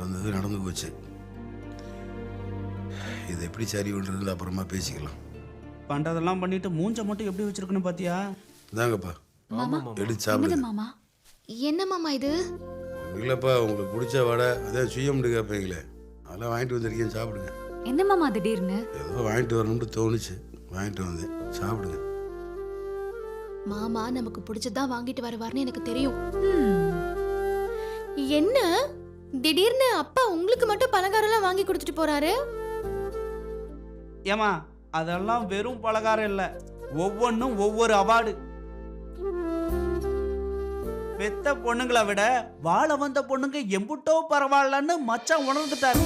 நடந்தது நடந்து போச்சு. இது எப்படி சரி பண்ணுறதுல அப்புறமா பேசிக்கலாம். பண்றதெல்லாம் பண்ணிட்டு மூஞ்ச மட்டும் எப்படி வச்சிருக்கணும் பாத்தியா? இந்தாங்கப்பா, மாமா எடுத்து என்னது சாப்பிடுங்க. மாமா? என்ன மாமா இது? இல்லைப்பா, உங்களுக்கு பிடிச்ச வடை அதான் சுயம்னு கேட்பீங்களே, அதெல்லாம் வாங்கிட்டு வந்திருக்கேன், சாப்பிடுங்க. என்ன மாமா திடீர்னு? ஏதோ வாங்கிட்டு வரணும்னு தோணுச்சு, வாங்கிட்டு வந்தேன், சாப்பிடுங்க. மாமா நமக்கு பிடிச்சதான் வாங்கிட்டு வருவார்னு எனக்கு தெரியும். ம், என்ன திடீர்னு அப்பா உங்களுக்கு மட்டும் பலகாரம்லாம் வாங்கி கொடுத்துட்டு போறாரு? ஏமா அதெல்லாம் வெறும் பலகாரம் இல்ல, ஒவ்வொன்றும் ஒவ்வொரு அவார்டு. பெத்த பொண்ணுங்களை விட வாழ வந்த பொண்ணுங்க எம்புட்டோ பரவாயில்லன்னு மச்சான் உணர்ந்துட்டாரு.